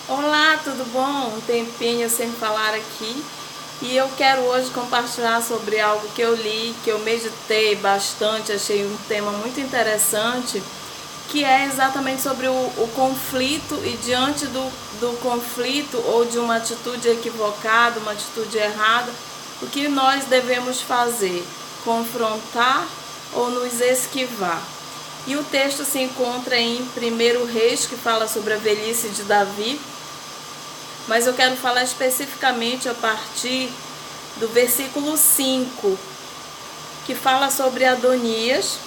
Olá, tudo bom? Um tempinho sem falar aqui e eu quero hoje compartilhar sobre algo que eu li, que eu meditei bastante, achei um tema muito interessante, que é exatamente sobre o conflito e diante do conflito ou de uma atitude equivocada, uma atitude errada, o que nós devemos fazer? Confrontar ou nos esquivar? E o texto se encontra em 1 Reis, que fala sobre a velhice de Davi, mas eu quero falar especificamente a partir do versículo 5, que fala sobre Adonias.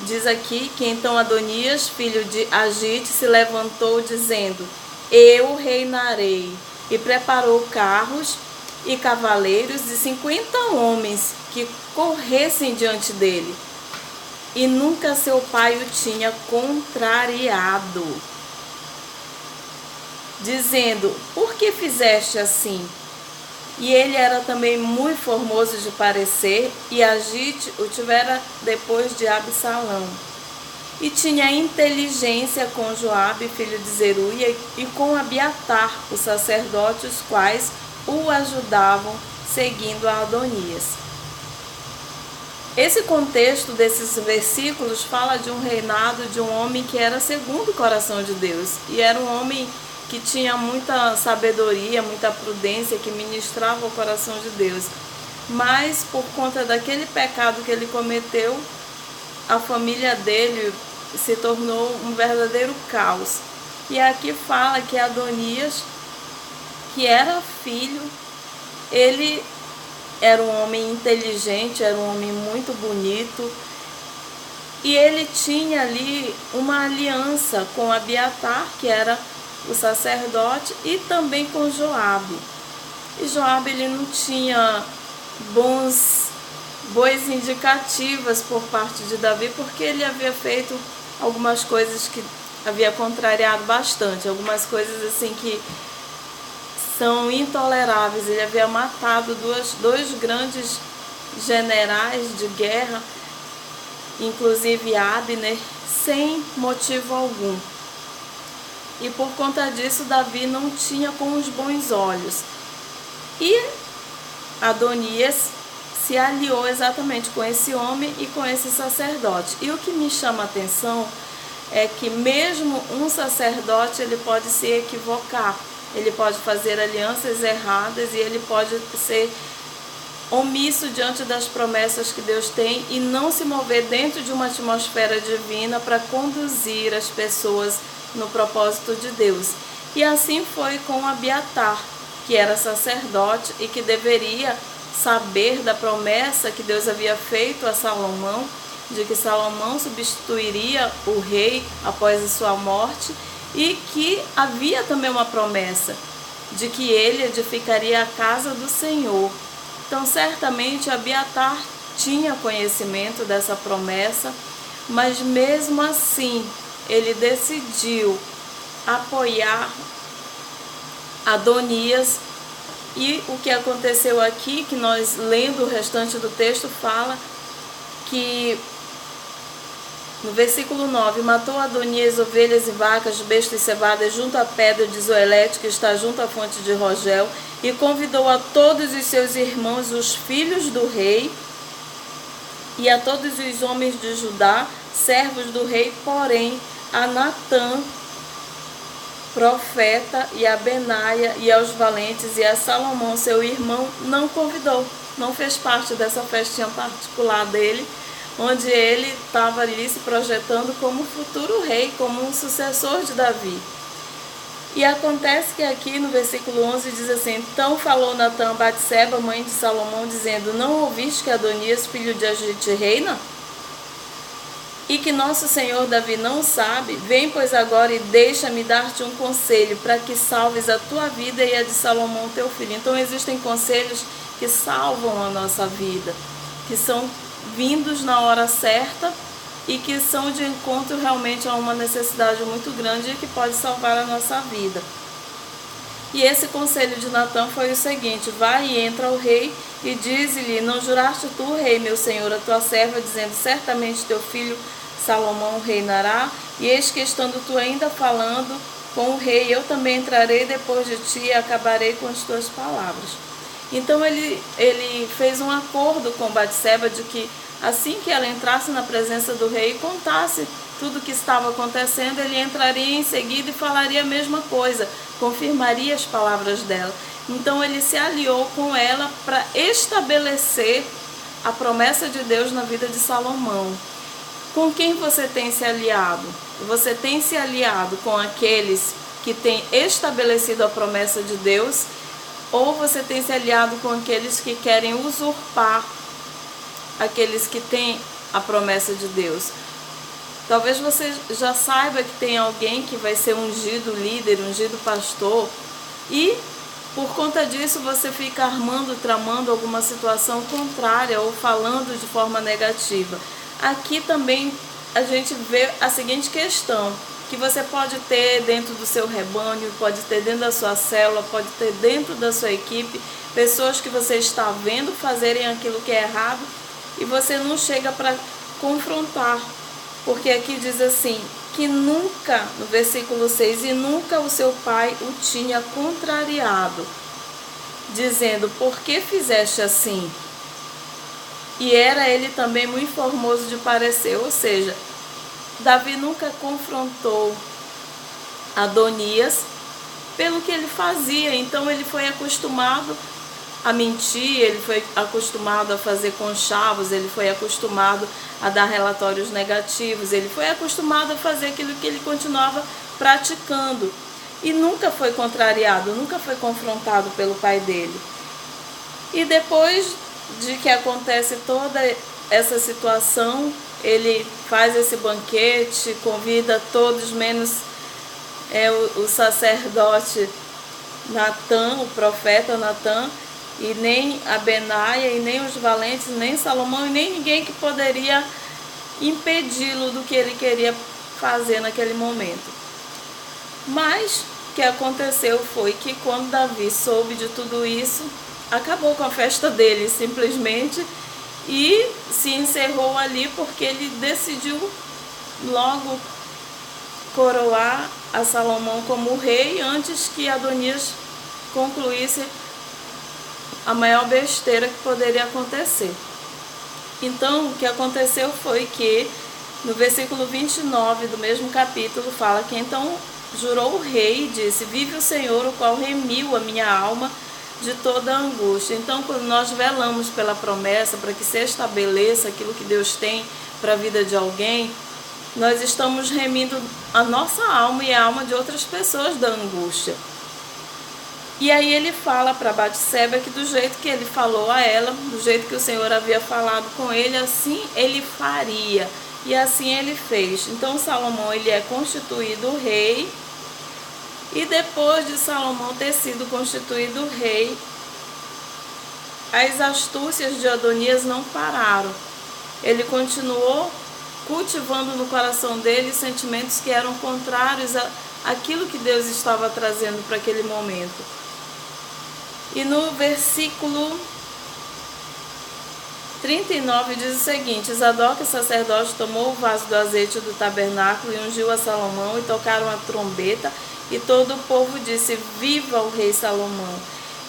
Diz aqui que então Adonias, filho de Agite, se levantou dizendo: eu reinarei, e preparou carros e cavaleiros de 50 homens que corressem diante dele. E nunca seu pai o tinha contrariado, dizendo: por que fizeste assim? E ele era também muito formoso de parecer, e Agite o tivera depois de Absalão. E tinha inteligência com Joabe, filho de Zeruia, e com Abiatar, o sacerdote, os quais o ajudavam, seguindo a Adonias. Esse contexto desses versículos fala de um reinado de um homem que era segundo o coração de Deus, e era um homem que tinha muita sabedoria, muita prudência, que ministrava o coração de Deus. Mas por conta daquele pecado que ele cometeu, a família dele se tornou um verdadeiro caos. E aqui fala que Adonias, que era filho, ele era um homem inteligente, era um homem muito bonito, e ele tinha ali uma aliança com Abiatar, que era o sacerdote, e também com Joabe. E Joabe, ele não tinha boas indicativas por parte de Davi, porque ele havia feito algumas coisas que havia contrariado bastante, algumas coisas assim que são intoleráveis. Ele havia matado dois grandes generais de guerra, inclusive Abner, sem motivo algum. E por conta disso, Davi não tinha com os bons olhos. E Adonias se aliou exatamente com esse homem e com esse sacerdote. E o que me chama a atenção é que mesmo um sacerdote, ele pode se equivocar, ele pode fazer alianças erradas e ele pode ser omisso diante das promessas que Deus tem e não se mover dentro de uma atmosfera divina para conduzir as pessoas no propósito de Deus. E assim foi com Abiatar, que era sacerdote e que deveria saber da promessa que Deus havia feito a Salomão, de que Salomão substituiria o rei após a sua morte, e que havia também uma promessa de que ele edificaria a casa do Senhor. Então, certamente, Abiatar tinha conhecimento dessa promessa, mas mesmo assim, ele decidiu apoiar Adonias. E o que aconteceu aqui, que nós lendo o restante do texto, fala que no versículo 9, matou Adonias ovelhas e vacas, bestas e cevadas junto à pedra de Zoelete, que está junto à fonte de Rogel, e convidou a todos os seus irmãos, os filhos do rei, e a todos os homens de Judá, servos do rei, porém a Natã, profeta, e a Benaia, e aos valentes, e a Salomão, seu irmão, não convidou, não fez parte dessa festinha particular dele, onde ele estava ali se projetando como futuro rei, como um sucessor de Davi. E acontece que aqui no versículo 11 diz assim: então falou Natã a Batseba, mãe de Salomão, dizendo: não ouviste que Adonias, filho de Agite, reina? E que nosso senhor Davi não sabe? Vem, pois, agora e deixa-me dar-te um conselho, para que salves a tua vida e a de Salomão teu filho. Então existem conselhos que salvam a nossa vida, que são vindos na hora certa e que são de encontro realmente a uma necessidade muito grande e que pode salvar a nossa vida. E esse conselho de Natã foi o seguinte: vai e entra ao rei e diz-lhe: não juraste tu, rei, meu senhor, a tua serva, dizendo: certamente teu filho Salomão reinará? E eis que, estando tu ainda falando, com o rei: eu também entrarei depois de ti e acabarei com as tuas palavras. Então ele fez um acordo com Batseba de que assim que ela entrasse na presença do rei e contasse tudo o que estava acontecendo, ele entraria em seguida e falaria a mesma coisa, confirmaria as palavras dela. Então ele se aliou com ela para estabelecer a promessa de Deus na vida de Salomão. Com quem você tem se aliado? Você tem se aliado com aqueles que têm estabelecido a promessa de Deus, ou você tem se aliado com aqueles que querem usurpar aqueles que têm a promessa de Deus? Talvez você já saiba que tem alguém que vai ser ungido líder, ungido pastor, e por conta disso você fica armando, tramando alguma situação contrária ou falando de forma negativa. Aqui também a gente vê a seguinte questão, que você pode ter dentro do seu rebanho, pode ter dentro da sua célula, pode ter dentro da sua equipe, pessoas que você está vendo fazerem aquilo que é errado e você não chega para confrontar. Porque aqui diz assim, que nunca, no versículo 6, e nunca o seu pai o tinha contrariado, dizendo: por que fizeste assim? E era ele também muito formoso de parecer. Ou seja, Davi nunca confrontou Adonias pelo que ele fazia. Então ele foi acostumado a mentir, ele foi acostumado a fazer conchavos, ele foi acostumado a dar relatórios negativos, ele foi acostumado a fazer aquilo que ele continuava praticando. E nunca foi contrariado, nunca foi confrontado pelo pai dele. E depois de que acontece toda essa situação, ele faz esse banquete, convida todos, menos o sacerdote Natã, o profeta Natã, e nem a Benaia, e nem os valentes, nem Salomão, e nem ninguém que poderia impedi-lo do que ele queria fazer naquele momento. Mas o que aconteceu foi que quando Davi soube de tudo isso, acabou com a festa dele simplesmente e se encerrou ali, porque ele decidiu logo coroar a Salomão como rei antes que Adonias concluísse a maior besteira que poderia acontecer. Então, o que aconteceu foi que, no versículo 29 do mesmo capítulo, fala que então jurou o rei e disse: vive o Senhor, o qual remiu a minha alma de toda a angústia. Então, quando nós velamos pela promessa, para que se estabeleça aquilo que Deus tem para a vida de alguém, nós estamos remindo a nossa alma e a alma de outras pessoas da angústia. E aí ele fala para Batseba que do jeito que ele falou a ela, do jeito que o Senhor havia falado com ele, assim ele faria. E assim ele fez. Então Salomão ele é constituído rei. E depois de Salomão ter sido constituído rei, as astúcias de Adonias não pararam. Ele continuou cultivando no coração dele sentimentos que eram contrários àquilo que Deus estava trazendo para aquele momento. E no versículo 39 diz o seguinte: Zadok, o sacerdote, tomou o vaso do azeite do tabernáculo e ungiu a Salomão, e tocaram a trombeta, e todo o povo disse: viva o rei Salomão.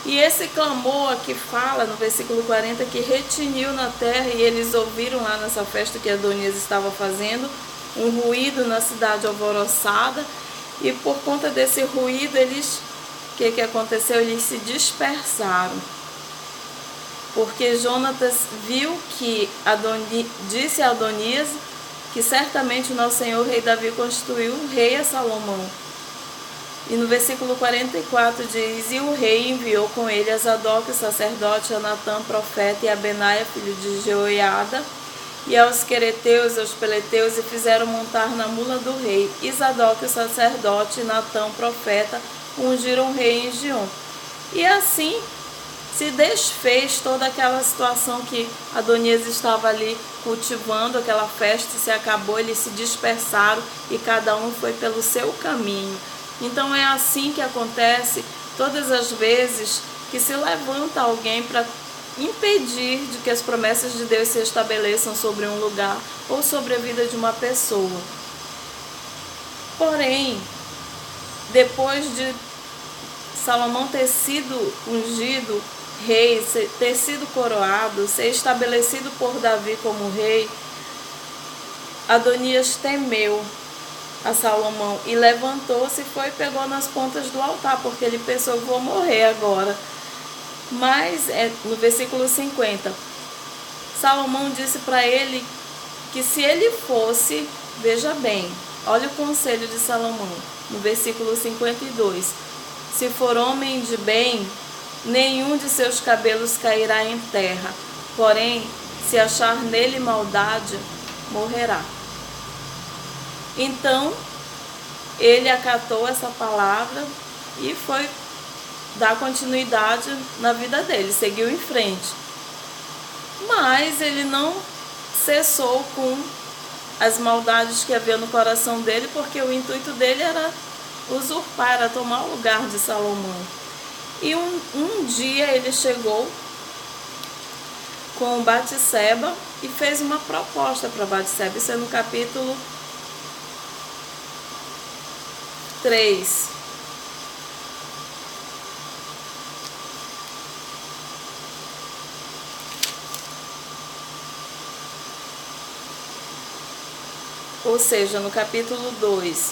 E esse clamor aqui fala no versículo 40 que retiniu na terra, e eles ouviram lá nessa festa que Adonias estava fazendo um ruído na cidade alvoroçada, e por conta desse ruído o que aconteceu? Eles se dispersaram, porque Jonatas viu que disse a Adonias que certamente o nosso Senhor rei Davi constituiu um rei a Salomão. E no versículo 44 diz: e o rei enviou com ele a Zadok, o sacerdote, a Natã, profeta, e a Benaia, filho de Jeoiada, e aos quereteus e aos peleteus, e fizeram montar na mula do rei. E Zadok, o sacerdote, e Natã, profeta, ungiram o rei em Gion. E assim se desfez toda aquela situação que Adonias estava ali cultivando, aquela festa se acabou, eles se dispersaram e cada um foi pelo seu caminho. Então é assim que acontece todas as vezes que se levanta alguém para impedir de que as promessas de Deus se estabeleçam sobre um lugar ou sobre a vida de uma pessoa. Porém, depois de Salomão ter sido ungido rei, ter sido coroado, ser estabelecido por Davi como rei, Adonias temeu a Salomão e levantou-se e foi e pegou nas pontas do altar, porque ele pensou: vou morrer agora. Mas no versículo 50, Salomão disse para ele que se ele fosse, veja bem, olha o conselho de Salomão, no versículo 52, se for homem de bem, nenhum de seus cabelos cairá em terra, porém, se achar nele maldade, morrerá. Então, ele acatou essa palavra e foi dar continuidade na vida dele, seguiu em frente. Mas ele não cessou com as maldades que havia no coração dele, porque o intuito dele era usurpar, era tomar o lugar de Salomão. E um dia ele chegou com Batseba e fez uma proposta para Batseba. Isso é no capítulo 3. Ou seja, no capítulo 2.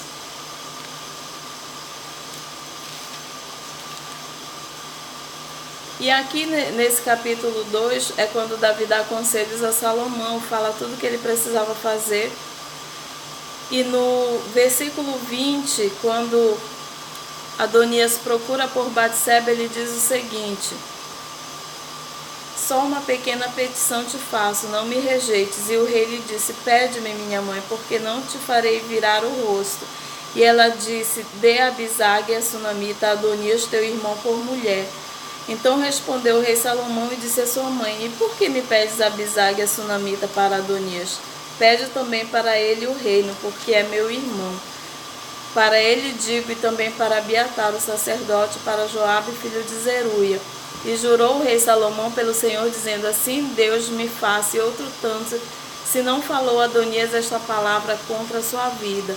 E aqui nesse capítulo 2 é quando Davi dá conselhos a Salomão, fala tudo o que ele precisava fazer. E no versículo 20, quando Adonias procura por Batseba, ele diz o seguinte: só uma pequena petição te faço, não me rejeites. E o rei lhe disse: pede-me, minha mãe, porque não te farei virar o rosto. E ela disse: dê a Abisague, a sunamita, a Adonias, teu irmão, por mulher. Então respondeu o rei Salomão e disse a sua mãe: e por que me pedes a Abisague, a sunamita, para Adonias? Pede também para ele o reino, porque é meu irmão. Para ele digo, e também para Abiatar, o sacerdote, para Joabe, filho de Zeruia. E jurou o rei Salomão pelo Senhor, dizendo: assim Deus me faça e outro tanto, se não falou Adonias esta palavra contra a sua vida.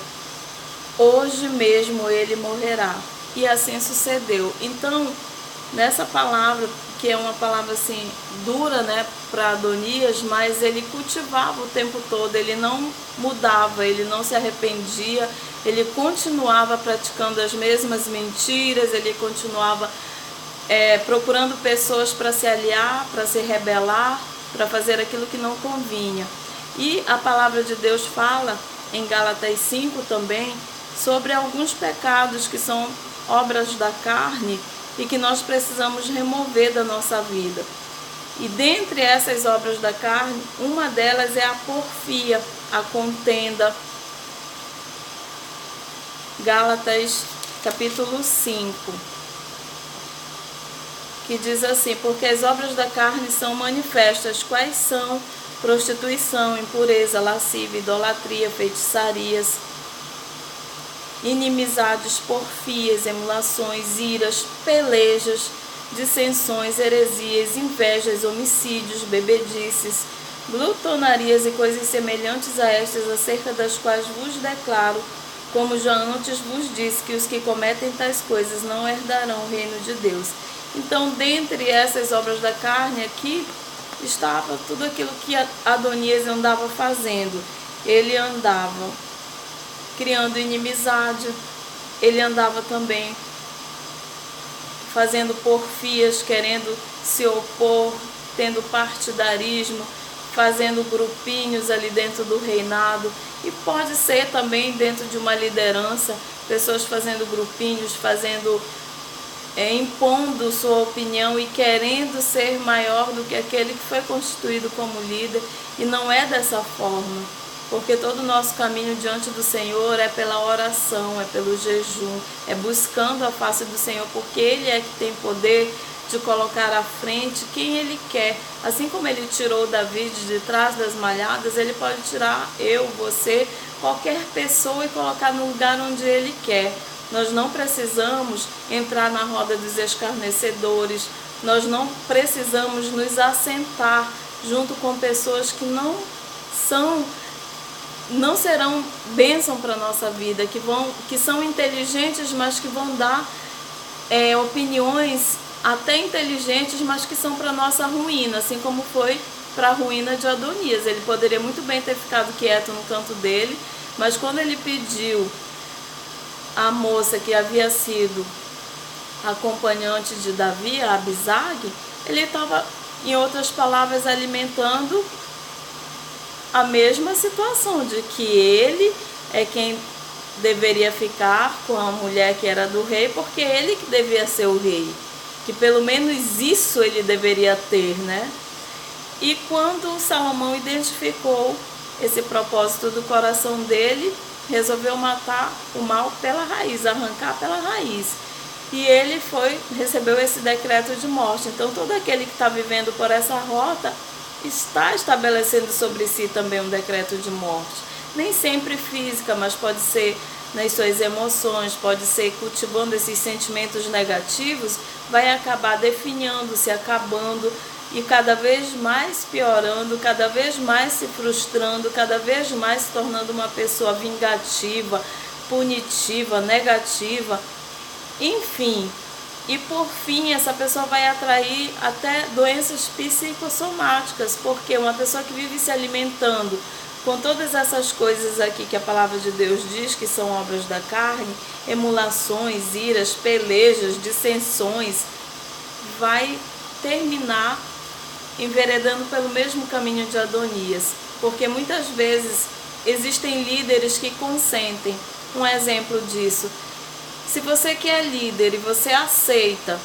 Hoje mesmo ele morrerá. E assim sucedeu. Então, nessa palavra, que é uma palavra assim dura, né, para Adonias, mas ele cultivava o tempo todo, ele não mudava, ele não se arrependia, ele continuava praticando as mesmas mentiras, ele continuava procurando pessoas para se aliar, para se rebelar, para fazer aquilo que não convinha. E a palavra de Deus fala em Gálatas 5 também sobre alguns pecados que são obras da carne e que nós precisamos remover da nossa vida. E dentre essas obras da carne, uma delas é a porfia, a contenda. Gálatas capítulo 5, que diz assim: porque as obras da carne são manifestas, quais são? Prostituição, impureza, lascívia, idolatria, feitiçarias, inimizades, porfias, emulações, iras, pelejas, dissensões, heresias, invejas, homicídios, bebedices, glutonarias e coisas semelhantes a estas, acerca das quais vos declaro, como já antes vos disse, que os que cometem tais coisas não herdarão o reino de Deus. Então, dentre essas obras da carne aqui, estava tudo aquilo que Adonias andava fazendo. Ele andava criando inimizade, ele andava também fazendo porfias, querendo se opor, tendo partidarismo, fazendo grupinhos ali dentro do reinado. E pode ser também dentro de uma liderança, pessoas fazendo grupinhos, impondo sua opinião e querendo ser maior do que aquele que foi constituído como líder. E não é dessa forma, porque todo o nosso caminho diante do Senhor é pela oração, é pelo jejum, é buscando a face do Senhor, porque Ele é que tem poder de colocar à frente quem Ele quer. Assim como Ele tirou Davi de trás das malhadas, Ele pode tirar eu, você, qualquer pessoa e colocar no lugar onde Ele quer. Nós não precisamos entrar na roda dos escarnecedores, nós não precisamos nos assentar junto com pessoas que não são não serão bênção para a nossa vida, que são inteligentes, mas que vão dar opiniões até inteligentes, mas que são para nossa ruína, assim como foi para a ruína de Adonias. Ele poderia muito bem ter ficado quieto no canto dele, mas quando ele pediu a moça que havia sido acompanhante de Davi, a Abisag, ele estava, em outras palavras, alimentando a mesma situação de que ele é quem deveria ficar com a mulher que era do rei, porque ele que devia ser o rei, que pelo menos isso ele deveria ter, né? E quando Salomão identificou esse propósito do coração dele, resolveu matar o mal pela raiz, arrancar pela raiz. E ele recebeu esse decreto de morte. Então todo aquele que está vivendo por essa rota está estabelecendo sobre si também um decreto de morte. Nem sempre física, mas pode ser nas suas emoções, pode ser cultivando esses sentimentos negativos, vai acabar definhando-se, acabando e cada vez mais piorando, cada vez mais se frustrando, cada vez mais se tornando uma pessoa vingativa, punitiva, negativa, enfim. E por fim, essa pessoa vai atrair até doenças psicossomáticas, porque uma pessoa que vive se alimentando com todas essas coisas aqui que a palavra de Deus diz que são obras da carne, emulações, iras, pelejas, dissensões, vai terminar enveredando pelo mesmo caminho de Adonias, porque muitas vezes existem líderes que consentem. Um exemplo disso: se você que é líder e você aceita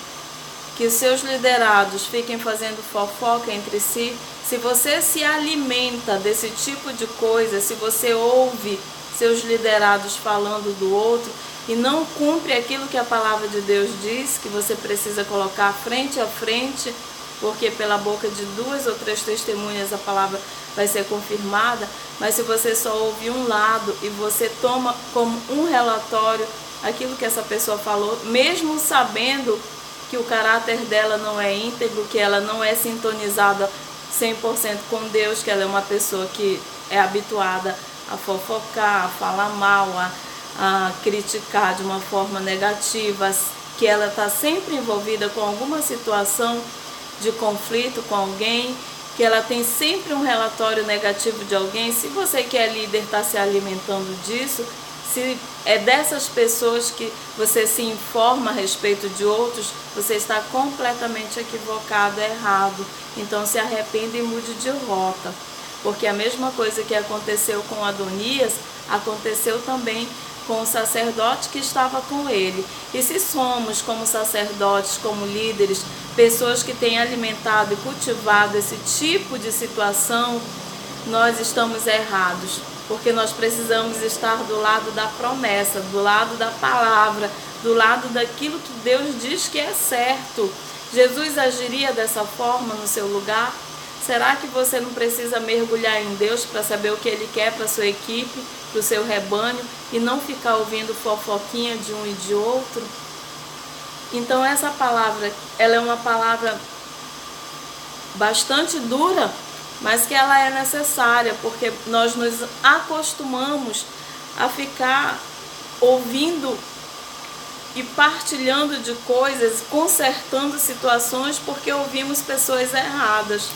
que os seus liderados fiquem fazendo fofoca entre si, se você se alimenta desse tipo de coisa, se você ouve seus liderados falando do outro e não cumpre aquilo que a palavra de Deus diz, que você precisa colocar frente a frente, porque pela boca de 2 ou 3 testemunhas a palavra vai ser confirmada, mas se você só ouve um lado e você toma como um relatório aquilo que essa pessoa falou, mesmo sabendo que o caráter dela não é íntegro, que ela não é sintonizada 100% com Deus, que ela é uma pessoa que é habituada a fofocar, a falar mal, a criticar de uma forma negativa, que ela está sempre envolvida com alguma situação de conflito com alguém, que ela tem sempre um relatório negativo de alguém. Se você que é líder está se alimentando disso, se é dessas pessoas que você se informa a respeito de outros, você está completamente equivocado, errado. Então se arrependa e mude de rota, porque a mesma coisa que aconteceu com Adonias, aconteceu também com o sacerdote que estava com ele. E se somos, como sacerdotes, como líderes, pessoas que têm alimentado e cultivado esse tipo de situação, nós estamos errados, porque nós precisamos estar do lado da promessa, do lado da palavra, do lado daquilo que Deus diz que é certo. Jesus agiria dessa forma no seu lugar? Será que você não precisa mergulhar em Deus para saber o que Ele quer para a sua equipe, para o seu rebanho, e não ficar ouvindo fofoquinha de um e de outro? Então essa palavra, ela é uma palavra bastante dura, mas que ela é necessária, porque nós nos acostumamos a ficar ouvindo e partilhando de coisas, consertando situações, porque ouvimos pessoas erradas.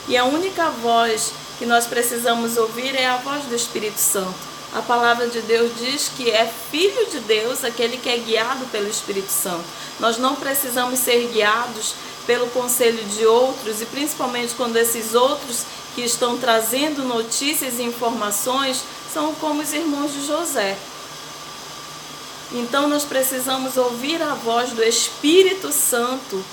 E a única voz que nós precisamos ouvir é a voz do Espírito Santo. A palavra de Deus diz que é filho de Deus aquele que é guiado pelo Espírito Santo. Nós não precisamos ser guiados pelo conselho de outros, e principalmente quando esses outros que estão trazendo notícias e informações são como os irmãos de José. Então nós precisamos ouvir a voz do Espírito Santo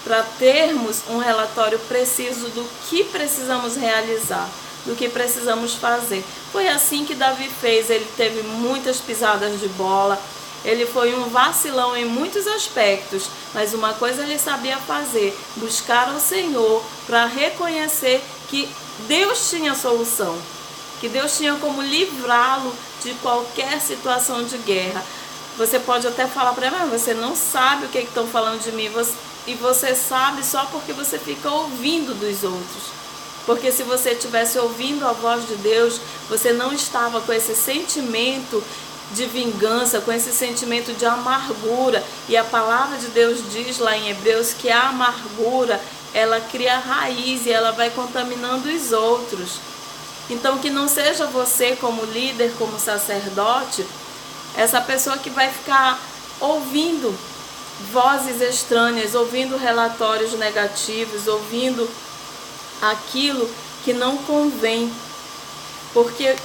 para termos um relatório preciso do que precisamos realizar, do que precisamos fazer. Foi assim que Davi fez. Ele teve muitas pisadas de bola, ele foi um vacilão em muitos aspectos, mas uma coisa ele sabia fazer: buscar ao Senhor para reconhecer que Deus tinha solução, que Deus tinha como livrá-lo de qualquer situação de guerra. Você pode até falar para ele: mas você não sabe o que estão falando de mim, e você sabe só porque você fica ouvindo dos outros. Porque se você estivesse ouvindo a voz de Deus, você não estava com esse sentimento de vingança, com esse sentimento de amargura. E a palavra de Deus diz lá em Hebreus que a amargura, ela cria raiz e ela vai contaminando os outros. Então que não seja você como líder, como sacerdote, essa pessoa que vai ficar ouvindo vozes estranhas, ouvindo relatórios negativos, ouvindo aquilo que não convém. Porque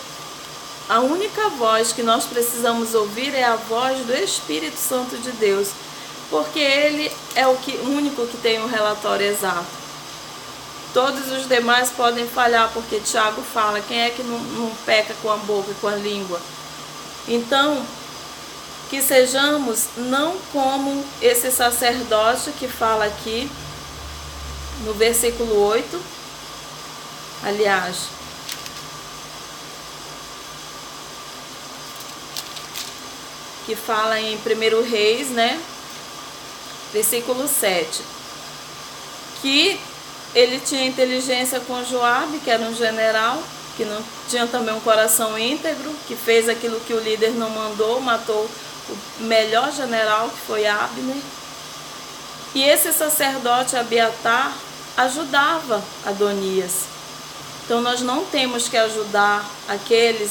a única voz que nós precisamos ouvir é a voz do Espírito Santo de Deus, porque Ele é o único que tem um relatório exato. Todos os demais podem falhar, porque Tiago fala, quem é que não peca com a boca e com a língua? Então, que sejamos não como esse sacerdote que fala aqui no versículo 8, aliás, que fala em 1 Reis, né? Versículo 7, que ele tinha inteligência com Joabe, que era um general, que não tinha também um coração íntegro, que fez aquilo que o líder não mandou, matou o melhor general, que foi Abner. E esse sacerdote Abiatar ajudava Adonias. Então nós não temos que ajudar aqueles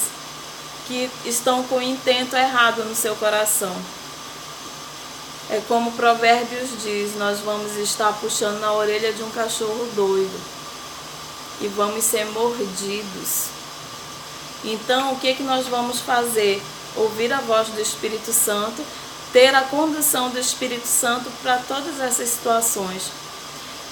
que estão com o intento errado no seu coração. É como Provérbios diz, nós vamos estar puxando na orelha de um cachorro doido e vamos ser mordidos. Então, o que nós vamos fazer? Ouvir a voz do Espírito Santo, ter a condução do Espírito Santo para todas essas situações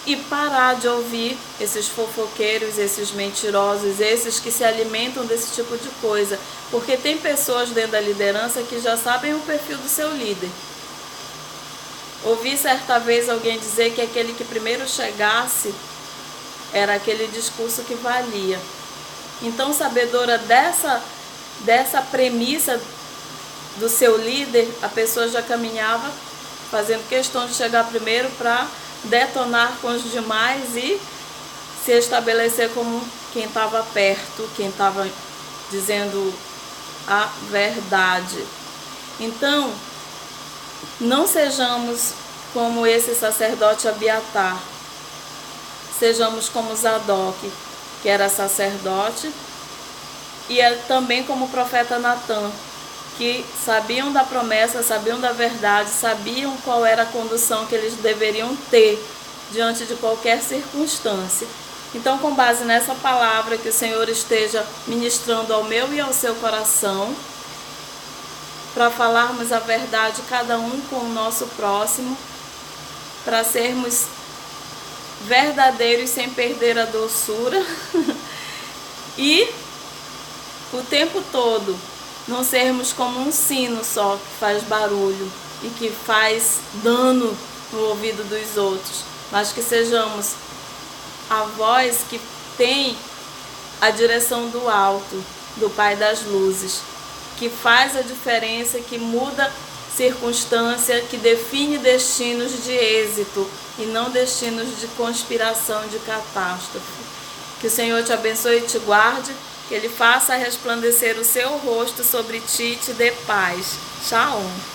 e parar de ouvir esses fofoqueiros, esses mentirosos, esses que se alimentam desse tipo de coisa, porque tem pessoas dentro da liderança que já sabem o perfil do seu líder. Ouvi certa vez alguém dizer que aquele que primeiro chegasse era aquele discurso que valia. Então, sabedora dessa premissa do seu líder, a pessoa já caminhava fazendo questão de chegar primeiro para detonar com os demais e se estabelecer como quem estava perto, quem estava dizendo a verdade. Então, não sejamos como esse sacerdote Abiatar, sejamos como Zadok, que era sacerdote, e também como o profeta Natã, que sabiam da promessa, sabiam da verdade, sabiam qual era a condução que eles deveriam ter diante de qualquer circunstância. Então, com base nessa palavra, que o Senhor esteja ministrando ao meu e ao seu coração, para falarmos a verdade cada um com o nosso próximo, para sermos verdadeiros sem perder a doçura e o tempo todo não sermos como um sino só que faz barulho e que faz dano no ouvido dos outros, mas que sejamos a voz que tem a direção do alto, do Pai das Luzes, que faz a diferença, que muda circunstância, que define destinos de êxito e não destinos de conspiração, de catástrofe. Que o Senhor te abençoe e te guarde, que Ele faça resplandecer o seu rosto sobre ti e te dê paz. Shalom.